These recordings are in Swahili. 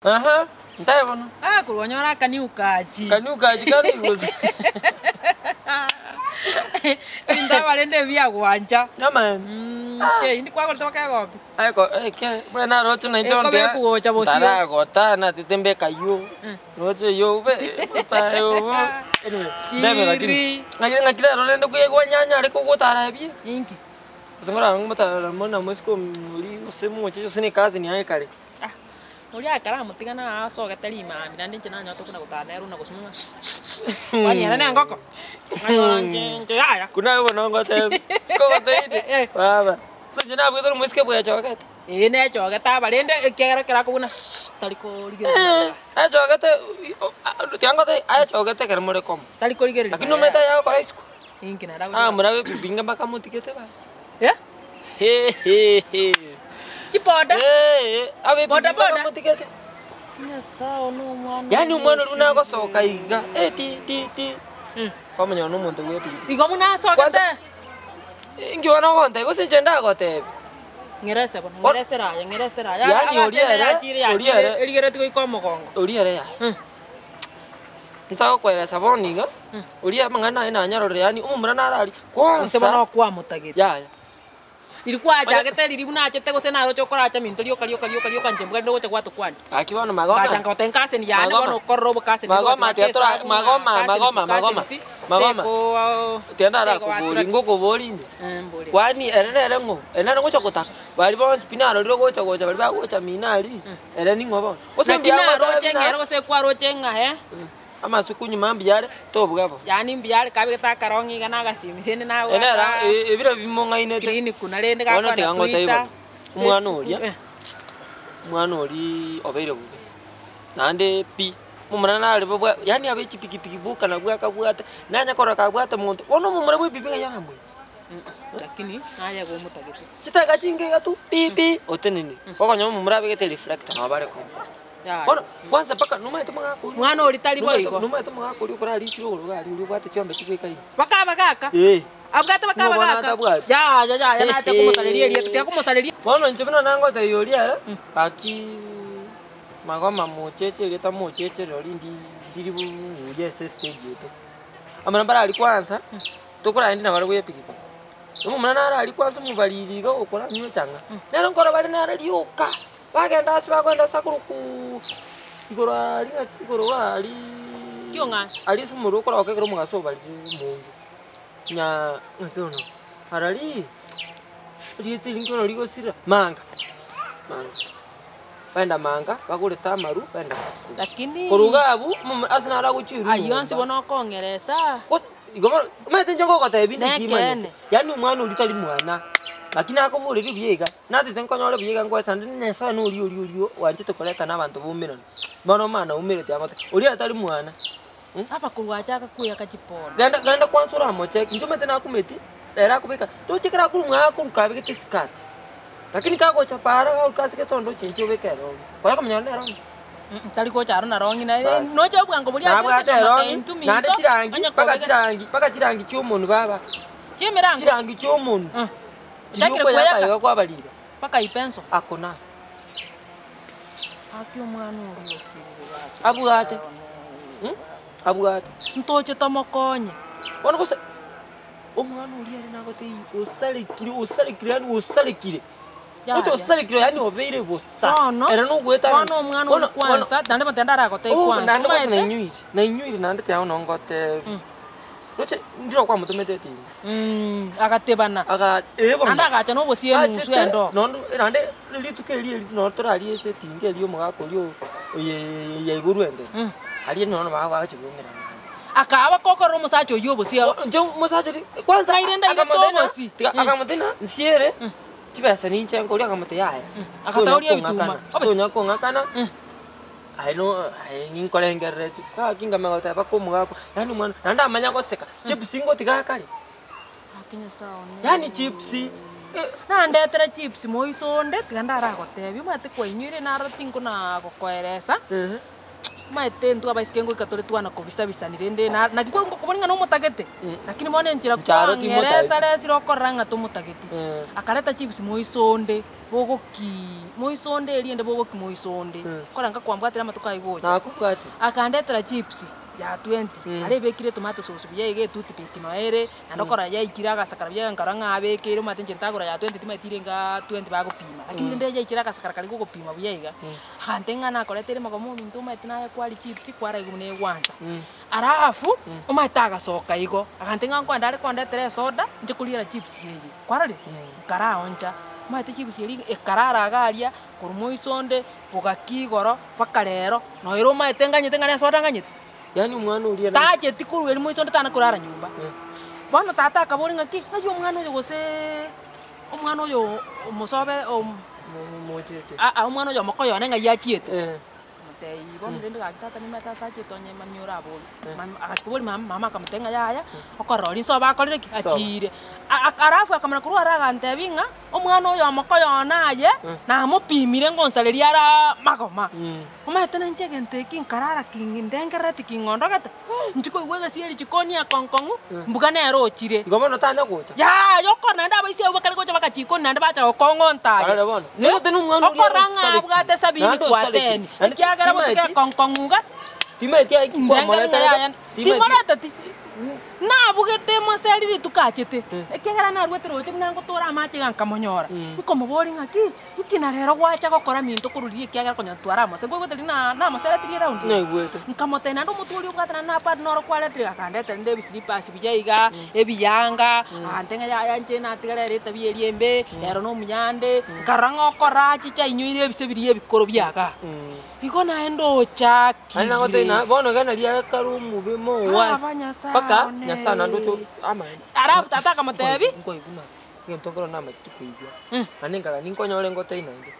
Aha, ntaye bono. Kurwanyora kaniukaji. Kaniukaji karibu. Ndabalende bya gwanja. Naman. Ndi kwa kutoka gopi. Aiko, ke, bwana rocho na ndio ndio. Kuocha bosio. Tara gota na titembe kayo. Rocho yo be, sayo. Ndebe lakini. Ngakira rolendo kuyegwa nyanya ariko gutara bye. Inki. Singora ngumata mona mosiko muri usemu cyo sine kazi ni aikare. Uri akara mutigana asogete lima mirande nje nanyo tukuna gutanero na gusumwa. Wani yana ngoko. Nje aya. Kuna bono ngote. Ko gote. Baba. Sanje na bwetoro mwisike bwa chokete. Ne chokete abalende kera kubuna taliko ligere. Chokete tiangote aya chokete kermore kom. Taliko ligere. Lakini no meta yao kwa isku. Inki na dawo. Murawe pinga makamutikete ba. He. Chipoda. Awe boda mutikete. Kinya sao no mwana. Yani umwana runa gosoka iga. Ti. Kwa manya no muntu wetu. Igo muna sokete. Ingi wana gonta go senjenda gote. Ngerese bono. Ngerese ra. Yani oriere. Eligere tiko ikomo gongo. Oriere ya. Nsako kwera saboniga. Oriya mangana ina nyarore yani umumura narari. Kwanza bono kwa mutagete. Ya. Ilikuwa ajagete lilibuna achete gose na rocho kora acha minto lio kanje mbwa ndo gwatu kwani. Akibono magoma. Bachanga otenkase ni yani bono korrobo kase. Magoma teatora magoma. Tienda ra kubuli ngoko bolinde. Kwani erere ngo. Enana ngocha kotaka. Bali bon spinaro ro gocha bali ba gocha minari. Ere ni ngobo. Ose mbia roche ngero gose kwa roche nga he. Ama sukunyi mambiyare to bugabo. Yani mbiyare kabe takarongi kana gasimishene nawe. Enera ebira bimonga inete. Screen kuna lende ka kwa Twitter. Umwana ori obeire bube. Nande pi mumana nare bwa yani abe chipikipiki buka na bwa kabwata nanya kora kabwata muntu. Ono mumara bwe bibi yana mwe. Lakini naya go mutagete. Chitaka chinge gatu pipi otenene. Kokonyo mumara bege reflector mabare ko. Ono kwanza paka numa itumaga kuri. Mwana ori tali boigo. Numa itumaga kuri ukora risiro urugari uri bwate cyombe kigweka yi. Bakaka. Abugate bakaka. Ya nate kumusaleria tutia kumusaleria. Bono nchibina nango tayoria aki magoma mocheche leta mocheche lori ndiri buje stage yeto. Amana bara ali kwanza tokora ndi na bari bwe pikipiki. Umwana nara ali kwanza mubaliriga okora nyo changa. Nero nkora bari nara lioka. Bagenda sibakwenda sakuru ku igoro ali kionga ali sumuru okora okekero mugaso bali mungu. Nya ngono. Arali riti linkono ligosira manga. Penda manga bagure tamaru penda. Lakini korugabu asina ara guchiru. Ayonsi bono kongereza. Igoma mete njengo kota ebindi kimane. Yani umwana ulitali mwana. Lakini akobore bibiega nati tenkonyole biega ngwesa nesa no uri wanje tokoleta nabantu bumirana. Bono mana umirete amate. Uri atali mwana. Apa kurwacha kakuya kachipona. Ganda kwansura mocheki njomete nakumeti. Era kubika. Tochikira kurumwa kurukabe kitiskati. Lakini kako chapara au kasike tondo chencho bekero. Kwa kama nyonera. Tali ko charo na rongi na no cha bwango buli ati. Nande chirangi paka chirangi cy'umuntu baba. Chimirango. Chirangi cy'umuntu. Ndakire kuyaka kwa balira. Paka ipenso. Akona. Aki omwana uri osirira. Abugate. Abugate. Ntoche tamokonye. Ono kose omwana uri ari nagote usalikire yani usalikire. Uto usalikire yani obeire bosa. Era no gweta. Ono omwana uri kwanza ndande batenda ragote kwanza. Ndande kose na inyuire nande tya ono ngote. Roche ndiro kwa mutumete ti. Agatebana. Anda gacha no bosie nusu endo. Nondo nande litukeli no torali ese tinge liyo mugakoli ye iguru ende. Ali no baga chibungira. Akaba kokoro musacho yo bosie. Njo musacho kwanza irenda itomosi. Akamutena nsiere. Tibasa ninche ngoli akamute yaya. Akatauria bituma. Tonya ko ngakana. Aino ninkole ngereti. Kinga megota bako mugako. Yani mwana nanda amanya goseka. Chips ngo tigakari. Akinya sawa. Yani chips. Nande tere chips moisonde tiganda ragote. Bimate kwa inyire na rotingo na kokoeresa. maete ntu abaiske ngo ikatore twana kobisa bisanire nde na kiko kubonga no mutagete lakini mone njira Charo ti ngeresa resi rokoranga to mutagete akareta chips moisonde moisonde eliende bogoki moisonde koranga kwambwatira matuka igocha nakubwati akandetera chips ya 20 ari bekire tomato sauce biye ge tuti pekino ere andokora ya ikira agasakara bya nkaranga abekire matenje ntagura ya 20 timatire nga 20 bagopima lakini nde ya ikira agasakara kali gopima buyega hantenga na koletere magomo mintu matina ya kwali chips kwara igune gwanza arafu umataga soka igo akantenga kwandare kwandetere soda nje kulira chips yeye kwarale kara onja mate chips yeri ekarara garia kurumoisonde bugakigoro bakarero no iro maitenganye soda nganyete yani umwana uriya taje tikuru eri moisonde tana kurara nyumba bana tata akabori ngaki ayo umwana uyo gose umwana uyo umusobe mocheche umwana uyo mokoyo nenga yachiete tei bon ndende gakitata ni mata sache tonye mamnyura boli akakuboli mama kamutenga yaya okorori so bakorire ki achire arafu akamana kuru araga ntebinga omwana uyo mokoyo naye na mupimire ngonsaleria ara magoma umaitana nchege nteki nkarara kindengereti kingondogata nchiko igwega sieri chikoni ya konkongu mbugane erochire ngomano tanya gocha ya yokona nda baisi ubakale gocha bakachikoni nda bacha okongonta ara bona nero tenu umwana uriya okoranga bugate sabini kwateni kiagara botuke konkonguga timetia ikwa moleta timoreta ti na bugete moseri tukachete ekegara na rwetero te nango tora amache gankamonyora ikomo bori ngaki ikina rero gwacha gokora minto kururi kiagara konya twara mose bwo goteri na mosera tiri round na igwete nkamote na ndo muturi ugatana na pad noro kwale tiri akandete nde bislipas bijaiga ebiyanga antenga ya nje na tigara reta bieriembe ero no munyande karango kora chicha inyoire bisebiri ebikoro byaga iko naendo chaki ana ngote na bono gana lia karumu bemo was paka nyasana ndoto ama arafu tataka matebi ngo iguna ngentongoro na mati kuigwa aninga ninkonyole ngote inande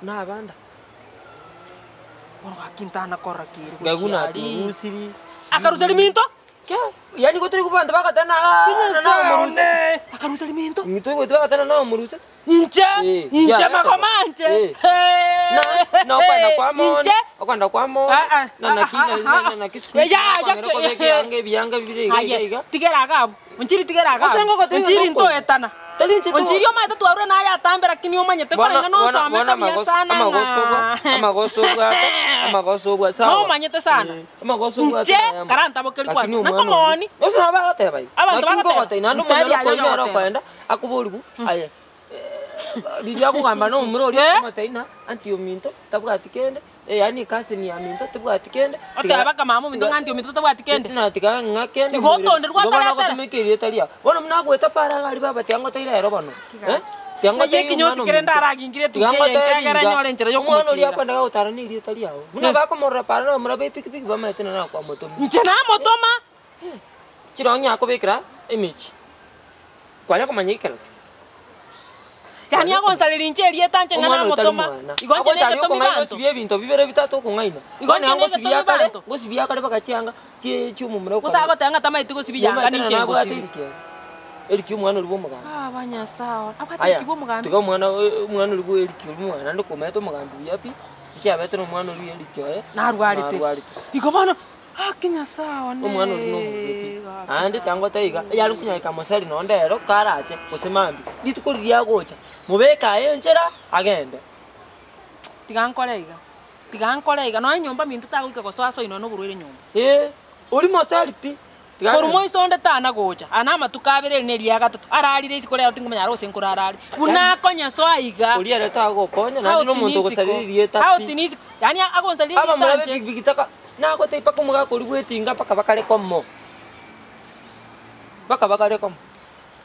na banda bono akintana kora kiru gaguna usiri akarusali minto kya yani gotri kubanda bakatana na murusa akarusali minto ngito bakatana na murusa inche makomanje na kwanda kwamo na nakisku ya byanga bibirega tigera gabo unchiri tigera gabo unchiri nto etana unchiri yo mata tuarwe na ya tambera kini omanyete korenga no so ameka sana amagosogwa sawa no manyete sana amagosogwa karanta bokeli kwa na komoni oso nabagate bai abantu bagate nando mwana ko yero kwenda akubolibu aye Lidia kugamba no umurori amateina antio minto tabwati kende yani kasi ni aminto tabwati kende tabaka mama minto antio minto tabwati kende na tika ngakende igotonde rwatara ko tumekeri talia bona mna gweta para gali baba tiango taira ero bano tiango taira kinyosi kirenda aragingire tukegera nyore njera yo mwana uri akwenda ga utarani iri talia muna bako morra para no mura be piki bama tena na kwa moto njena motoma chironya akobekira image kwanya komanyikela yani agonsalira incheri etanche ngana motoma igonje nege tomi bantu sibye bintu bibere bitatu kungaina igonje ngo sibya kale ngo sibya kale bakacyanga cyumu mure ko usago tanga tama itugo sibiyanga ninche ngo sibya eriki umwana uri bomuganda abanya sawa abatiki bomuganda tuga umwana uri bo eriki umwana ndo kometo muganda yapi ikyabete no mwana uri eriki narwarite igobana akinya sawa ne umwana uri no andi tango taiga yari kunyaka masari no ndero karache kusemambi nitukoririya gocha mubeka enchera agende tigankoreiga no nyomba mintu taguika gosoaso ino no burwire nyomba uri masari pi korumo isonde tana gocha ana matukabere ne liya gatatu ararire isikore atingumenya rose nkurarari unakonya so aiga uri ara tago konya na no muntu gosaririye tapi how tinisi yani agonsaliriye aba murabe bigitaka nako teipa kumuga kuri gwetinga paka bakare kommo baka bakare kommo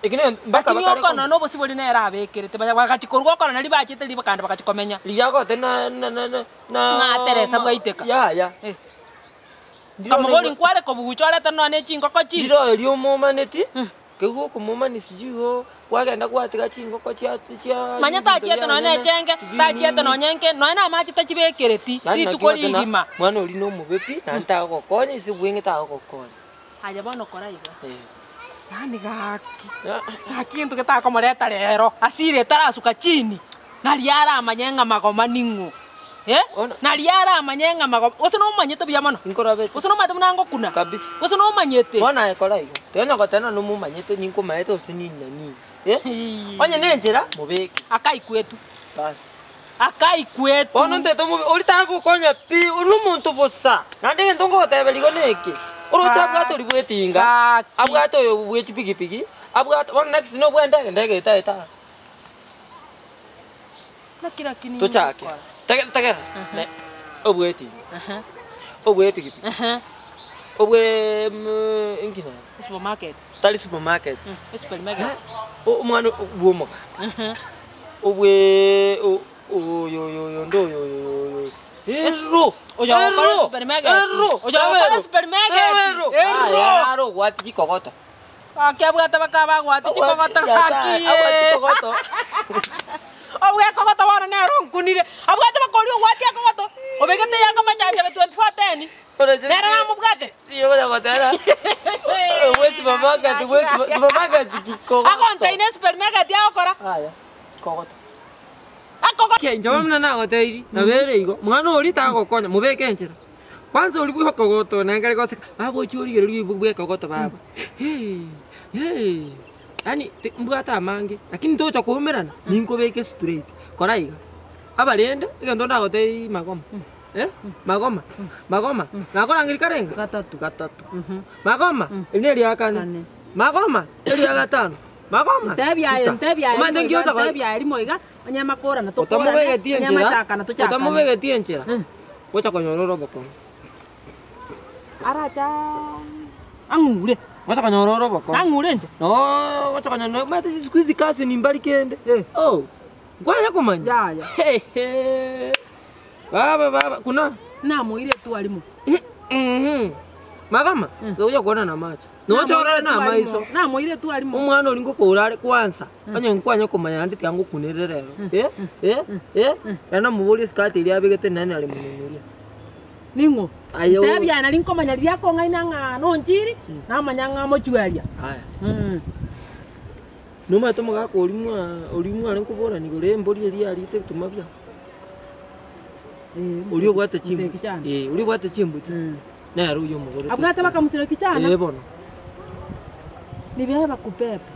ikine baka bakare kommo no bosi boli nera abekerete bakachikorwa kona nali bachete liba kandi bakachikomenya liyago tena na Teresa bwaiteka ya kamugoli nkware ko buguchora tano ne chingoko chi ndiro elio momaneti kego ko momani sijiho wagenda kwatiga chingoko chia manya ta chiete no ne chenge ta chiete no nyenke no na machi ta chibekereti itukori igima mwana uri no mubepi nanta gokonya isibwenge ta gokonya aja bono koraiga yani gaki ntu geta komoreta rero asire tarasuka chini na liara amanyenga magoma ningu Ona. Na riara amanyenga mago. Uso no manyete bya mono. Inkorabe. Uso no mate munango kuna. Kabisa. Uso no manyete. Bona ekora igo. Tena gotena no mumanyete ninko maete usini nani. Onye nenjera mubeke. Akai kwetu. Bas. Akai kwetu. Ono nteto mu ulita gukonya pi ulumuntu bossa. Nande ntongo otebeligo neki. Urucha bwato libwetinga. Abwato yo bwechi pigi. Abwato one next no bwenda ndege ita. Lakini Tuchake. Tege. Ne. Obweti. Obwe pigi. Obwe ingina. Supermarket. Tali supermarket. Supermarket. O mwana uomoka. Obwe yo ndo yo. Erro. Oya kwa supermarket. Oya kwa supermarket. Erro. Wati chikogoto. Akiabwata bakaba gwati chikogoto haki. Awati chikogoto. Owe kogoto wana na ronkunire. Abwata bakori gwati kogoto. Obegete yanga machanja 2410. Nera na mubwate. Siyo ya gotera. Wezi supermarket chikogoto. Akonta ine supermarket ya okora. Aya. Chikogoto. Akoko. Kenjo mna na goteiri. Na bere igo. Mwana ori ta gokonya mubeke njira. Kwanza uri bwo kogoto na ngari gose. Abo churi uri bwo kogoto baba. Hey. Yani mbwata mange lakini tocha kuumirana ninko beke straight koraiga abalende igendo na gotei magoma magoma nakora ngiri karenga gatatu magoma ine ri akane magoma iri agatano magoma Tebia mande ngioza kwa tebia iri moiga anyama kora na tokora utamubege tienjera tuchaka utamubege tienjera gocha konyororo boko aracha angure gocha konyororo boko angure nje no gocha konyororo mate squeeze kasi ni mbali kende oh gwanya kumanya ya baba kuna na muire tu alimu magama uja kuona na macho nochora na maiso na muire tu alimu umwana ulingo kurare kwanza anye nkwanya kumanya nditi yangu kunererero yana mubuli skati ili abegete nani ali mununuria ningo ayo tebia na linko manya ria ko ngaina nga no njiri na manya nga mochuaria aya numa tomaga ko ulimu ari nkubora ni gore mbori eri ari te tumabya uri gwate chimbu uri gwate chimbu na yari uyo mugore abwata bakamusira kichana bono ni beba kupepa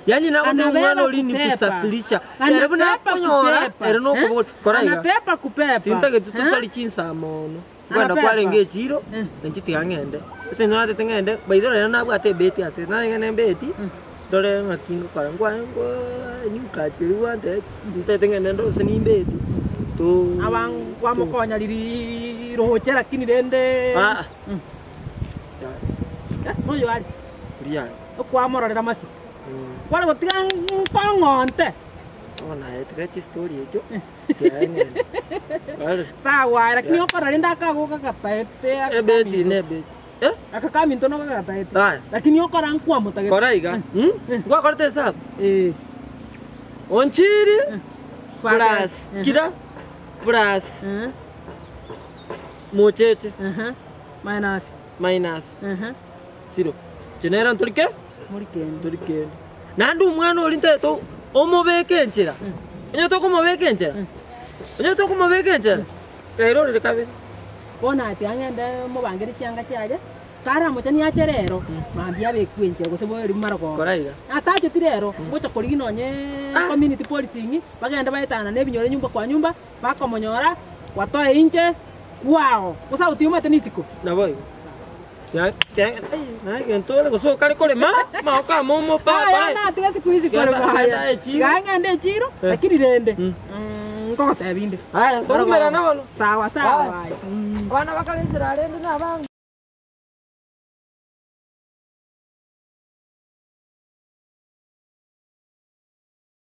yani na wote mwana ulini kusafirisha yari buna konyora ero no kubora koraiga pepa kupepa tintage tutusali chinsa mono kwenda kwalenge chiro njiti angende ese no ate tengende baidora na bwate beti ase na ngene beti dole makingo karangwa ngo nyukachiri wante ntengende ndo sini beti to abang kwa mokonya liri rohoche lakini rende no yo ari ria kwa mororera masi kwale botiga ngonte ona etike story ejo tiane wale sawa lakini okora renda kagoka kapaete ebeti nebeti akakami ntono kakapaete lakini okora nkwa mutage koraiga ngwa korte sab onchiri plus kida plus mocheche minus 0 genera ntolike muri nandu mwana olinte to omobeke njira enyo to kumobeke njira rero rere kabe bona ati angende mubangire cyanga cyaje kara muchani yacherero mambia bekwenje gusebo ri marago koraiga ataje tirero gocha korigi nonye community policing bagenda baitana nebinyore nyumba kwa nyumba bakomonyora watoe inje kwao usa utiuma tenisiko na boy ya na gentole goso kare kole ma oka momo pa na tigasi kuizi kore bahaya gangende chiro lakini rende ngoko tabinde haya torumera na balo sawa bana bakalenzera rende na bangu